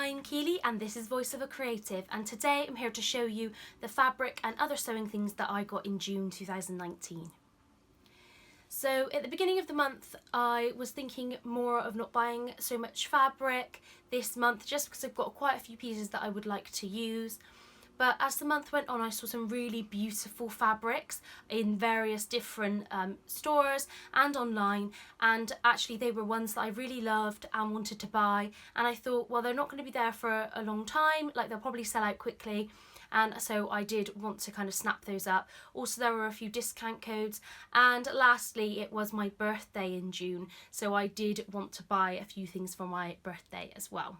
I'm Keely and this is Voice of a Creative, and today I'm here to show you the fabric and other sewing things that I got in June 2019. So at the beginning of the month I was thinking more of not buying so much fabric this month just because I've got quite a few pieces that I would like to use. But as the month went on, I saw some really beautiful fabrics in various different stores and online, and actually they were ones that I really loved and wanted to buy, and I thought, well, they're not going to be there for a long time, like they'll probably sell out quickly, and so I did want to kind of snap those up. Also, there were a few discount codes, and lastly it was my birthday in June, so I did want to buy a few things for my birthday as well.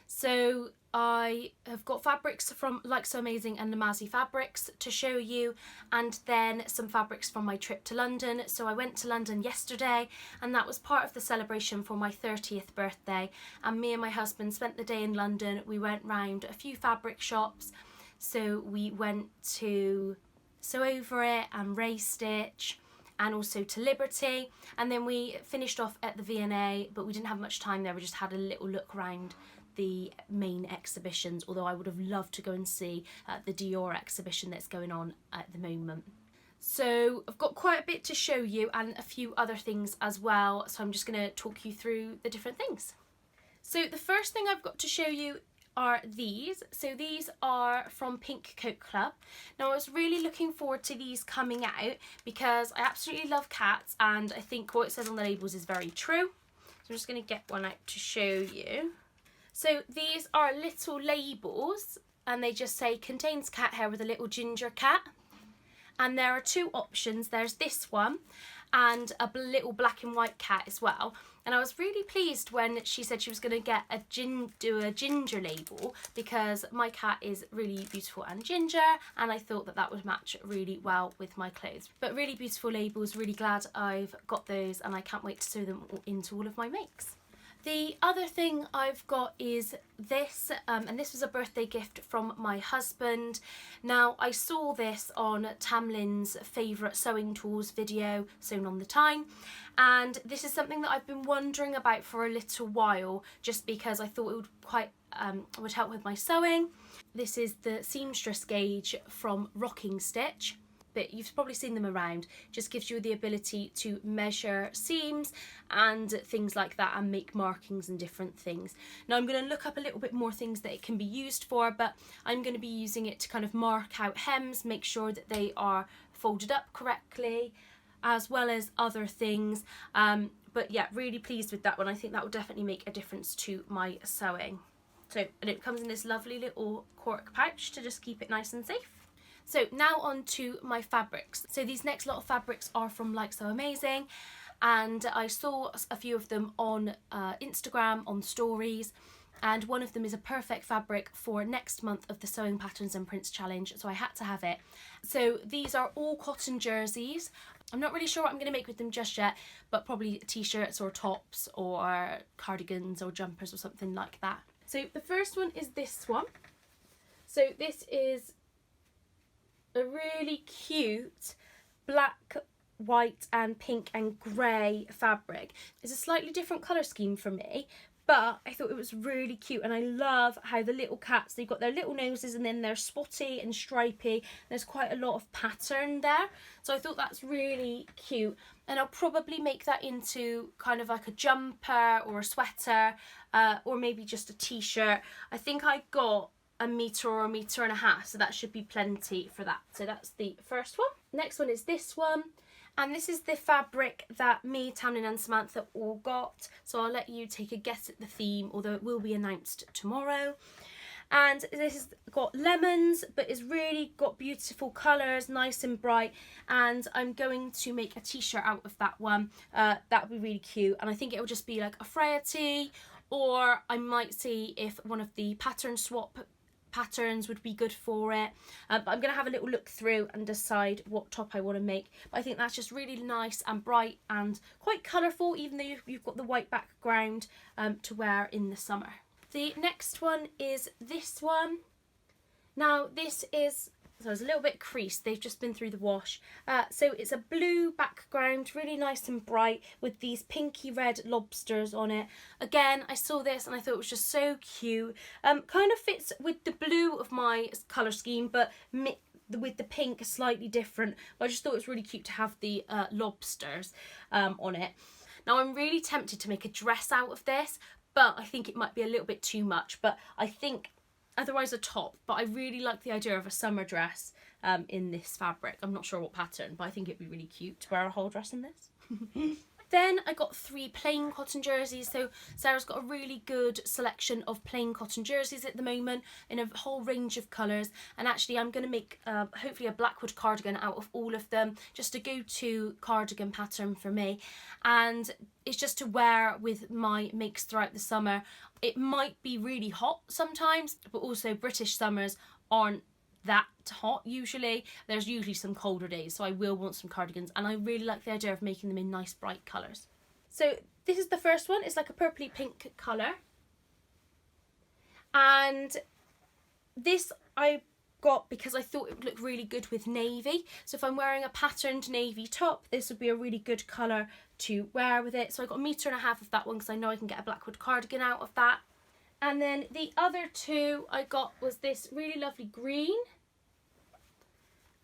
So I have got fabrics from Like So Amazing and Namazi Fabrics to show you, and then some fabrics from my trip to London. So I went to London yesterday, and that was part of the celebration for my 30th birthday, and me and my husband spent the day in London. We went round a few fabric shops. So we went to Sew Over It and Ray Stitch, and also to Liberty, and then we finished off at the V&A, but we didn't have much time there. We just had a little look round the main exhibitions, although I would have loved to go and see the Dior exhibition that's going on at the moment. So I've got quite a bit to show you and a few other things as well, so I'm just going to talk you through the different things. So the first thing I've got to show you are these. So these are from Pink Coat Club. Now I was really looking forward to these coming out because I absolutely love cats, and I think what it says on the labels is very true. So I'm just going to get one out to show you. So these are little labels, and they just say contains cat hair with a little ginger cat. And there are two options. There's this one and a little black and white cat as well. And I was really pleased when she said she was going to get do a ginger label, because my cat is really beautiful and ginger, and I thought that that would match really well with my clothes. But really beautiful labels, really glad I've got those, and I can't wait to sew them into all of my makes. The other thing I've got is this, and this was a birthday gift from my husband. Now I saw this on Tamlin's favourite sewing tools video, Sewn on the Tyne, and this is something that I've been wondering about for a little while, just because I thought it would help with my sewing. This is the seamstress gauge from Rocking Stitch. But you've probably seen them around. Just gives you the ability to measure seams and things like that, and make markings and different things. Now I'm going to look up a little bit more things that it can be used for, but I'm going to be using it to kind of mark out hems, make sure that they are folded up correctly, as well as other things. But yeah, really pleased with that one. I think that will definitely make a difference to my sewing. So, and it comes in this lovely little cork pouch to just keep it nice and safe. So now on to my fabrics. So these next lot of fabrics are from Like So Amazing, and I saw a few of them on Instagram, on stories, and one of them is a perfect fabric for next month of the Sewing Patterns and Prints Challenge, so I had to have it. So these are all cotton jerseys. I'm not really sure what I'm going to make with them just yet, but probably t-shirts or tops or cardigans or jumpers or something like that. So the first one is this one. So this is a really cute black, white and pink and grey fabric. It's a slightly different colour scheme for me, but I thought it was really cute, and I love how the little cats, they've got their little noses and then they're spotty and stripy. There's quite a lot of pattern there, so I thought that's really cute, and I'll probably make that into kind of like a jumper or a sweater, or maybe just a t-shirt. I think I got a metre or a metre and a half, so that should be plenty for that. So that's the first one. Next one is this one, and this is the fabric that me, Tamlin and Samantha all got, so I'll let you take a guess at the theme, although it will be announced tomorrow. And this has got lemons, but it's really got beautiful colours, nice and bright, and I'm going to make a t-shirt out of that one. That would be really cute, and I think it will just be like a Freya tee, or I might see if one of the pattern swap patterns would be good for it, but I'm going to have a little look through and decide what top I want to make. But I think that's just really nice and bright and quite colourful, even though you've got the white background to wear in the summer. The next one is this one. Now this is So it's a little bit creased, they've just been through the wash. So it's a blue background, really nice and bright, with these pinky red lobsters on it. Again, I saw this and I thought it was just so cute. Kind of fits with the blue of my colour scheme, but with the pink slightly different. But I just thought it was really cute to have the lobsters on it. Now I'm really tempted to make a dress out of this, but I think it might be a little bit too much. But I think otherwise a top, but I really like the idea of a summer dress in this fabric. I'm not sure what pattern, but I think it'd be really cute to wear a whole dress in this. Then I got 3 plain cotton jerseys. So Sarah's got a really good selection of plain cotton jerseys at the moment in a whole range of colours. And actually I'm going to make hopefully a Blackwood cardigan out of all of them, just a go-to cardigan pattern for me. And it's just to wear with my makes throughout the summer. It might be really hot sometimes, but also British summers aren't that hot usually. There's usually some colder days, so I will want some cardigans, and I really like the idea of making them in nice bright colours. So this is the first one. It's like a purpley pink colour, and this I got because I thought it would look really good with navy. So if I'm wearing a patterned navy top, this would be a really good colour to wear with it. So I got 1.5 meters of that one because I know I can get a Blackwood cardigan out of that. And then the other 2 I got was this really lovely green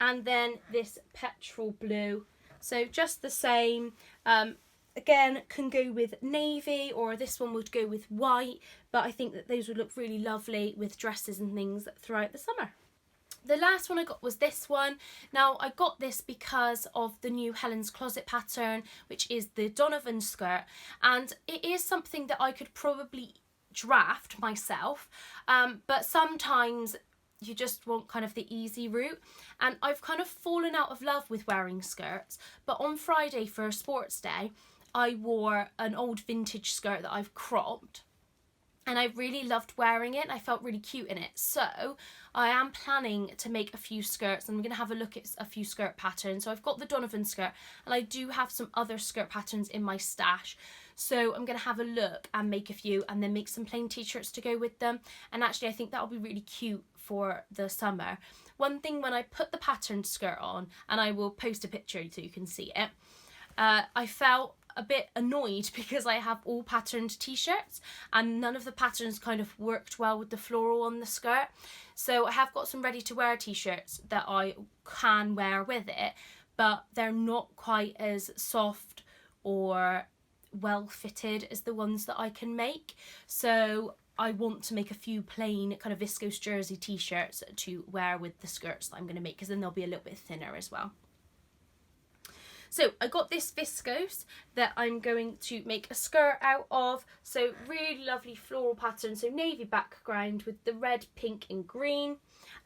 and then this petrol blue. So just the same. Again, can go with navy, or this one would go with white, but I think that those would look really lovely with dresses and things throughout the summer. The last one I got was this one. Now I got this because of the new Helens closet pattern, which is the Donovan skirt, and it is something that I could probably draft myself, but sometimes you just want kind of the easy route, and I've kind of fallen out of love with wearing skirts. But on Friday for a sports day I wore an old vintage skirt that I've cropped, and I really loved wearing it. I felt really cute in it, so I am planning to make a few skirts, and I'm going to have a look at a few skirt patterns. So I've got the Donovan skirt, and I do have some other skirt patterns in my stash. So I'm going to have a look and make a few, and then make some plain t-shirts to go with them. And actually I think that'll be really cute for the summer. One thing, when I put the patterned skirt on, and I will post a picture so you can see it, I felt a bit annoyed because I have all patterned t-shirts and none of the patterns kind of worked well with the floral on the skirt. So I have got some ready to wear t-shirts that I can wear with it, but they're not quite as soft or well fitted as the ones that I can make. So I want to make a few plain kind of viscose jersey t-shirts to wear with the skirts that I'm going to make, because then they'll be a little bit thinner as well. So I got this viscose that I'm going to make a skirt out of. So really lovely floral pattern, so navy background with the red, pink and green,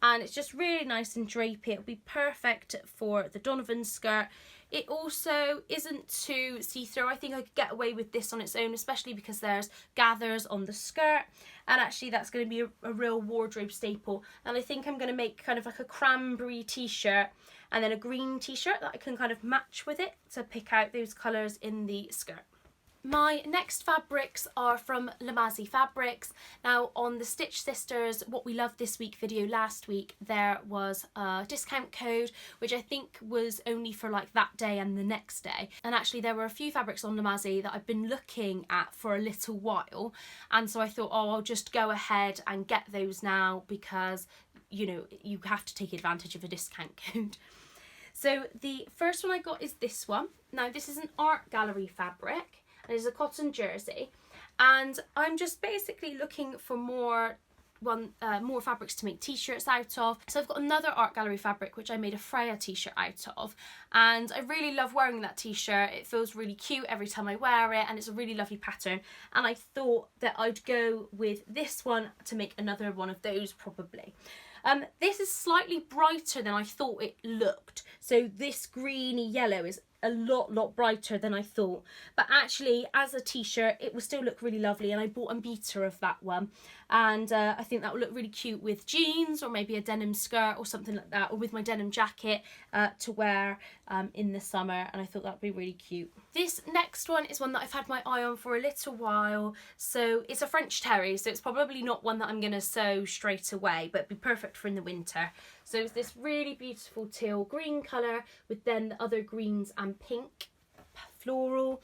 and it's just really nice and drapey. It'll be perfect for the Donovan skirt. It also isn't too see-through. I think I could get away with this on its own, especially because there's gathers on the skirt, and actually that's going to be a real wardrobe staple. And I think I'm going to make kind of like a cranberry t-shirt and then a green t-shirt that I can kind of match with it to pick out those colours in the skirt. My next fabrics are from Lamazi Fabrics. Now on the Stitch Sisters What We Loved This Week video last week, there was a discount code which I think was only for like that day and the next day, and actually there were a few fabrics on Lamazi that I've been looking at for a little while, and so I thought, oh, I'll just go ahead and get those now because, you know, you have to take advantage of a discount code. So the first one I got is this one. Now this is an art gallery fabric, and it's a cotton jersey, and I'm just basically looking for more fabrics to make t-shirts out of. So I've got another art gallery fabric which I made a Freya t-shirt out of, and I really love wearing that t-shirt. It feels really cute every time I wear it, and it's a really lovely pattern, and I thought that I'd go with this one to make another one of those probably. This is slightly brighter than I thought it looked. So this greeny yellow is a lot brighter than I thought, but actually as a t-shirt it will still look really lovely, and I bought a metre of that one, and I think that will look really cute with jeans or maybe a denim skirt or something like that, or with my denim jacket to wear in the summer, and I thought that would be really cute. This next one is one that I've had my eye on for a little while. So it's a French terry, so it's probably not one that I'm going to sew straight away, but it'd be perfect for in the winter. So it's this really beautiful teal green colour with then the other greens and pink floral.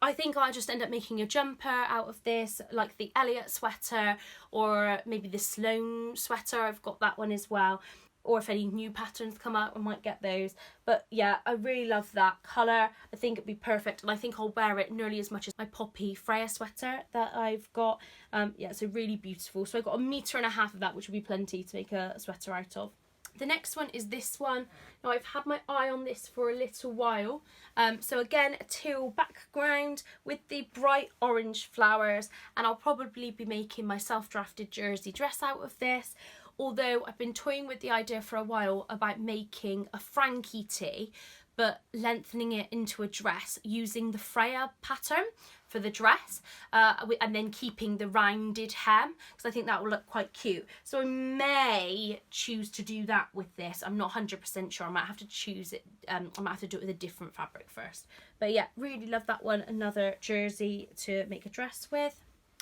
I think I'll just end up making a jumper out of this, like the Elliot sweater or maybe the Sewn sweater. I've got that one as well. Or if any new patterns come out, I might get those. But yeah, I really love that colour. I think it'd be perfect, and I think I'll wear it nearly as much as my poppy Freya sweater that I've got. Yeah, so really beautiful. So I got 1.5 meters of that, which would be plenty to make a sweater out of. The next one is this one. Now I've had my eye on this for a little while. So again, a teal background with the bright orange flowers, and I'll probably be making my self-drafted jersey dress out of this. Although I've been toying with the idea for a while about making a Frankie tee, but lengthening it into a dress using the Freya pattern for the dress, and then keeping the rounded hem, because I think that will look quite cute. So I may choose to do that with this. I'm not 100% sure. I might have to choose it. I might have to do it with a different fabric first. But yeah, really love that one. Another jersey to make a dress with.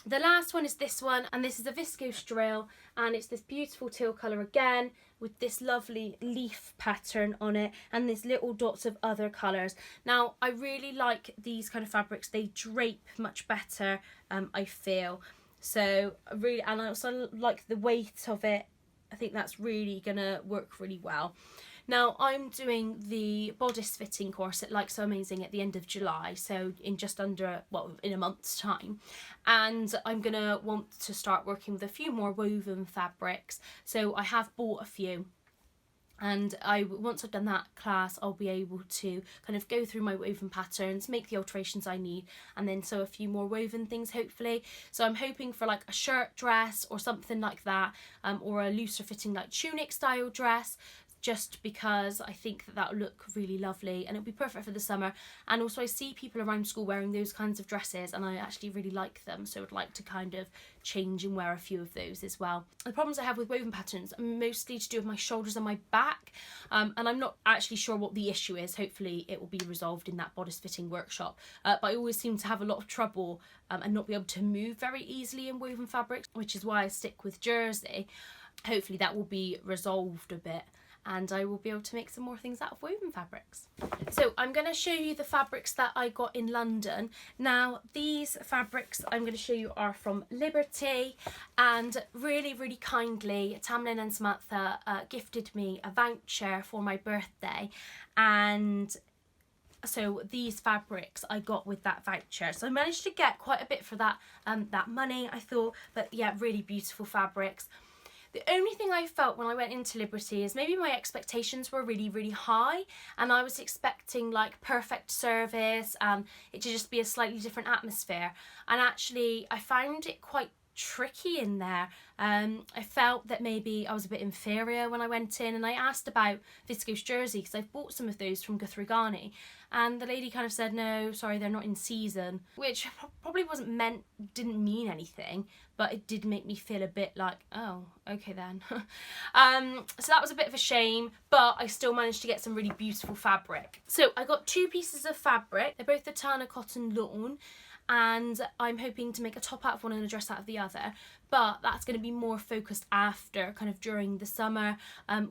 The last one is this one, and this is a viscose drill, and it's this beautiful teal colour again with this lovely leaf pattern on it and this little dots of other colours. Now I really like these kind of fabrics. They drape much better, I feel. So really, and I also like the weight of it. I think that's really gonna work really well. Now I'm doing the bodice fitting course at Like So Amazing at the end of July, so in just under, well, in a month's time, and I'm gonna want to start working with a few more woven fabrics. So I have bought a few, and once I've done that class, I'll be able to kind of go through my woven patterns, make the alterations I need, and then sew a few more woven things hopefully. So I'm hoping for like a shirt dress or something like that, or a looser fitting like tunic style dress, just because I think that will look really lovely and it'll be perfect for the summer. And also I see people around school wearing those kinds of dresses, and I actually really like them, so I'd like to kind of change and wear a few of those as well. The problems I have with woven patterns are mostly to do with my shoulders and my back, and I'm not actually sure what the issue is. Hopefully it will be resolved in that bodice fitting workshop, but I always seem to have a lot of trouble and not be able to move very easily in woven fabrics, which is why I stick with jersey. Hopefully that will be resolved a bit, and I will be able to make some more things out of woven fabrics. So I'm going to show you the fabrics that I got in London. Now these fabrics I'm going to show you are from Liberty, and really kindly Tamlin and Samantha gifted me a voucher for my birthday, and so these fabrics I got with that voucher. So I managed to get quite a bit for that that money, I thought. But yeah, really beautiful fabrics. The only thing I felt when I went into Liberty is maybe my expectations were really high, and I was expecting like perfect service and it to just be a slightly different atmosphere, and actually I found it quite tricky in there. I felt that maybe I was a bit inferior when I went in, and I asked about viscose jersey because I've bought some of those from Guthrigani, and the lady kind of said, no, sorry, they're not in season, which probably didn't mean anything, but it did make me feel a bit like, oh, okay then. So that was a bit of a shame, but I still managed to get some really beautiful fabric. So I got 2 pieces of fabric. They're both the Tyne cotton lawn, and I'm hoping to make a top out of one and a dress out of the other, but that's going to be more focused after, kind of during the summer,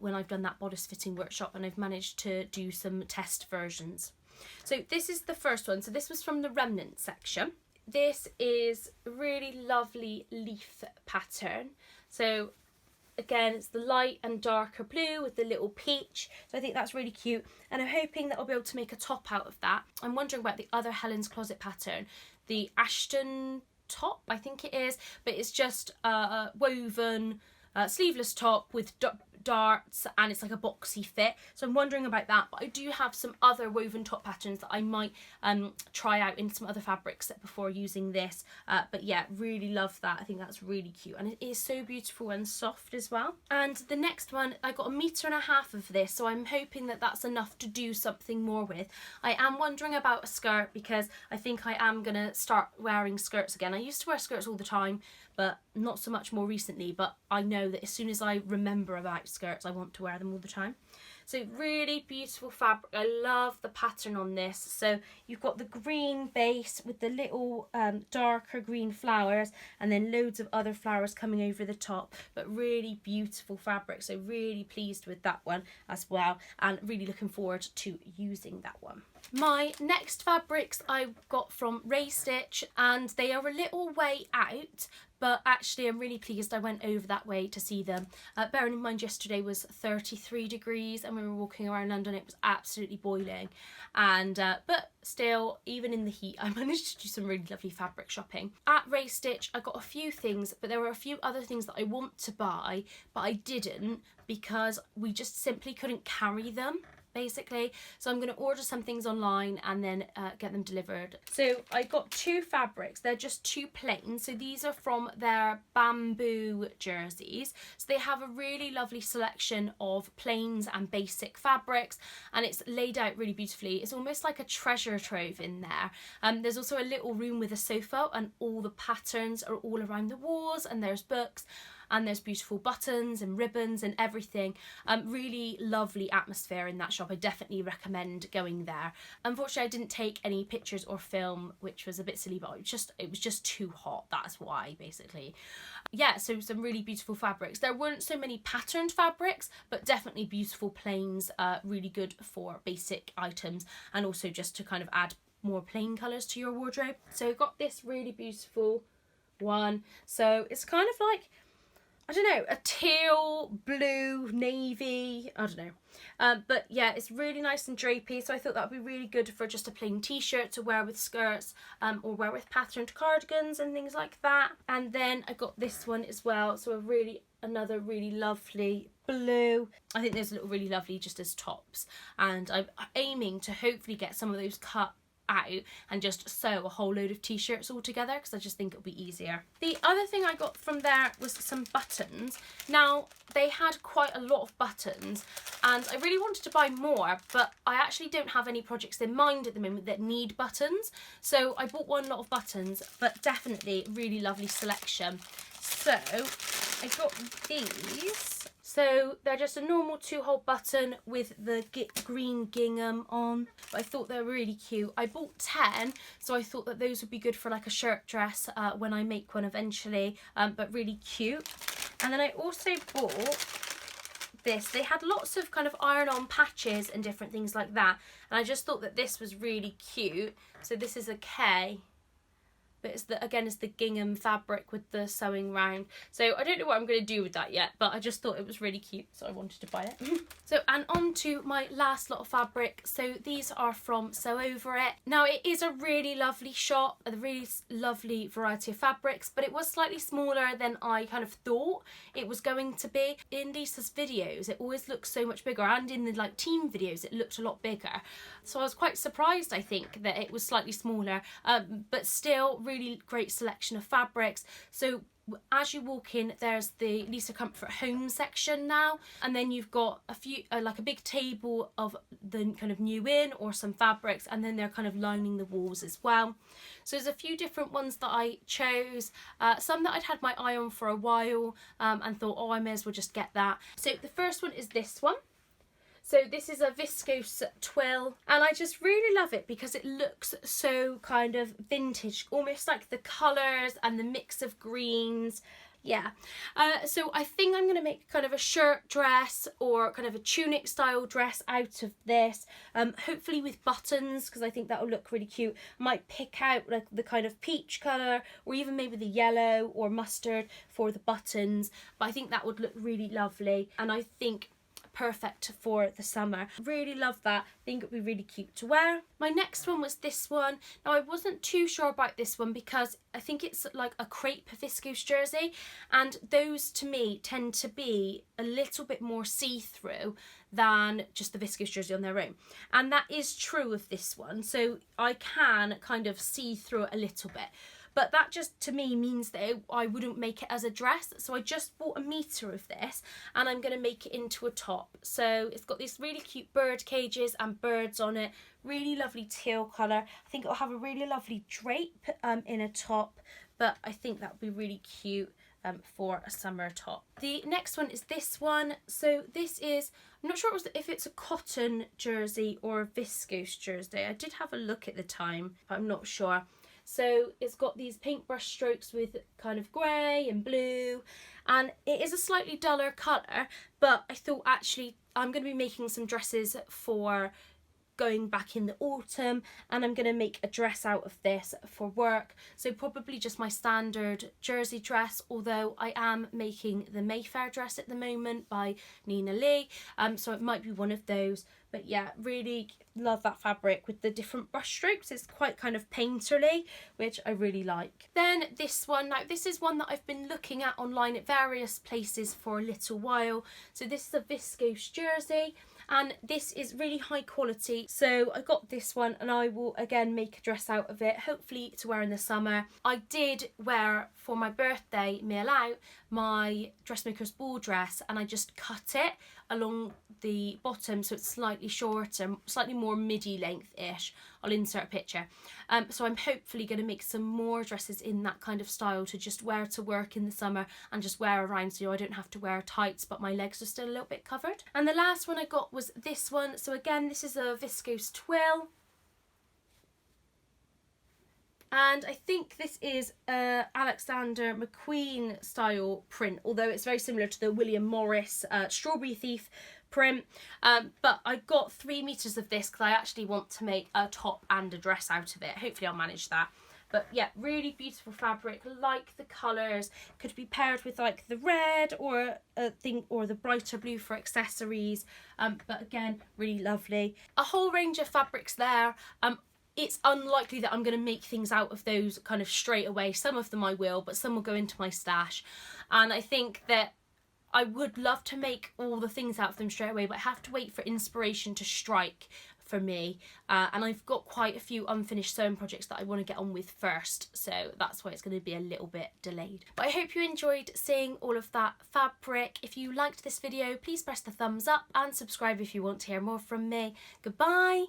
when I've done that bodice fitting workshop and I've managed to do some test versions. So this is the first one. So this was from the remnant section. This is a really lovely leaf pattern. So again, it's the light and darker blue with the little peach. So I think that's really cute, and I'm hoping that I'll be able to make a top out of that. I'm wondering about the other Helens closet pattern, the Ashton top, I think it is, but it's just a woven sleeveless top with darts and it's like a boxy fit. So I'm wondering about that, but I do have some other woven top patterns that I might try out in some other fabrics before using this. But yeah, really love that. I think that's really cute and it is so beautiful and soft as well. And the next one, I got 1.5 meters of this, so I'm hoping that that's enough to do something more with. I am wondering about a skirt because I think I am going to start wearing skirts again. I used to wear skirts all the time, but not so much more recently, but I know that as soon as I remember about skirts, I want to wear them all the time. So really beautiful fabric. I love the pattern on this. So you've got the green base with the little darker green flowers and then loads of other flowers coming over the top, but really beautiful fabric. So really pleased with that one as well and really looking forward to using that one. My next fabrics I got from Ray Stitch and they are a little way out, but actually I'm really pleased I went over that way to see them. Bearing in mind yesterday was 33 degrees and we were walking around London, it was absolutely boiling. And but still, even in the heat, I managed to do some really lovely fabric shopping. At Ray Stitch, I got a few things, but there were a few other things that I want to buy, but I didn't because we just simply couldn't carry them, basically. So I'm going to order some things online and then get them delivered. So I got 2 fabrics. They're just 2 plains. So these are from their bamboo jerseys. So they have a really lovely selection of plains and basic fabrics and it's laid out really beautifully. It's almost like a treasure trove in there. There's also a little room with a sofa and all the patterns are all around the walls and there's books. And there's beautiful buttons and ribbons and everything. Really lovely atmosphere in that shop. I definitely recommend going there. Unfortunately, I didn't take any pictures or film, which was a bit silly, but it was just too hot. That's why, basically. Yeah, so some really beautiful fabrics. There weren't so many patterned fabrics, but definitely beautiful plains, really good for basic items and also just to kind of add more plain colours to your wardrobe. So I got this really beautiful one. So it's kind of like, I don't know, a teal, blue, navy, I don't know. But yeah, it's really nice and drapey, so I thought that would be really good for just a plain t-shirt to wear with skirts or wear with patterned cardigans and things like that. And then I got this one as well, so another really lovely blue. I think those look really lovely just as tops. And I'm aiming to hopefully get some of those cut out and just sew a whole load of t-shirts all together because I just think it'll be easier. The other thing I got from there was some buttons. Now they had quite a lot of buttons and I really wanted to buy more, but I actually don't have any projects in mind at the moment that need buttons, so I bought one lot of buttons, but definitely really lovely selection. So I got these. So they're just a normal 2-hole button with the green gingham on. But I thought they were really cute. I bought 10, so I thought that those would be good for like a shirt dress when I make one eventually, but really cute. And then I also bought this. They had lots of kind of iron-on patches and different things like that. And I just thought that this was really cute. So this is a K. But it's the gingham fabric with the sewing round. So I don't know what I'm going to do with that yet, but I just thought it was really cute, so I wanted to buy it. So, and on to my last lot of fabric. So these are from Sew Over It. Now it is a really lovely shop, a really lovely variety of fabrics, but it was slightly smaller than I kind of thought it was going to be. In Lisa's videos, it always looks so much bigger, and in the like team videos, it looked a lot bigger. So I was quite surprised, I think, that it was slightly smaller, but still really great selection of fabrics. So as you walk in, there's the Lisa Comfort Home section now, and then you've got a few like a big table of the kind of new in or some fabrics, and then they're kind of lining the walls as well. So there's a few different ones that I chose, some that I'd had my eye on for a while and thought, oh, I may as well just get that. So the first one is this one. So this is a viscose twill, and I just really love it because it looks so kind of vintage, almost like the colours and the mix of greens. Yeah, so I think I'm going to make kind of a shirt dress or kind of a tunic style dress out of this, hopefully with buttons, because I think that will look really cute. I might pick out like the kind of peach colour or even maybe the yellow or mustard for the buttons, but I think that would look really lovely. And I think perfect for the summer. Really love that. I think it'd be really cute to wear. My next one was this one. Now I wasn't too sure about this one because I think it's like a crepe viscose jersey, and those to me tend to be a little bit more see-through than just the viscose jersey on their own, and that is true of this one, so I can kind of see through it a little bit, but that just to me means that I wouldn't make it as a dress. So I just bought a metre of this and I'm going to make it into a top. So it's got these really cute bird cages and birds on it, really lovely teal colour. I think it'll have a really lovely drape in a top, but I think that would be really cute for a summer top. The next one is this one. So this is, I'm not sure if it's a cotton jersey or a viscose jersey. I did have a look at the time, but I'm not sure. So it's got these paintbrush strokes with kind of grey and blue, and it is a slightly duller colour, but I thought actually I'm going to be making some dresses for going back in the autumn, and I'm going to make a dress out of this for work. So probably just my standard jersey dress, although I am making the Mayfair dress at the moment by Nina Lee, so it might be one of those. But yeah, really love that fabric with the different brush strokes. It's quite kind of painterly, which I really like. Then this one, now this is one that I've been looking at online at various places for a little while. So this is a viscose jersey, and this is really high quality. So I got this one and I will again make a dress out of it, hopefully to wear in the summer. I did wear for my birthday meal out my dressmaker's ball dress, and I just cut it along the bottom so it's slightly shorter, slightly more midi length-ish. I'll insert a picture. So I'm hopefully going to make some more dresses in that kind of style to just wear to work in the summer and just wear around, so I don't have to wear tights but my legs are still a little bit covered. And the last one I got was this one. So again, this is a viscose twill, and I think this is Alexander Mcqueen style print, although it's very similar to the William Morris Strawberry Thief print. But I got 3 meters of this because I actually want to make a top and a dress out of it. Hopefully I'll manage that. But yeah, really beautiful fabric, like the colours. Could be paired with like the red or or the brighter blue for accessories. But again, really lovely. A whole range of fabrics there. It's unlikely that I'm going to make things out of those kind of straight away. Some of them I will, but some will go into my stash. And I think that I would love to make all the things out of them straight away, but I have to wait for inspiration to strike for me. And I've got quite a few unfinished sewing projects that I want to get on with first. So that's why it's going to be a little bit delayed. But I hope you enjoyed seeing all of that fabric. If you liked this video, please press the thumbs up and subscribe if you want to hear more from me. Goodbye.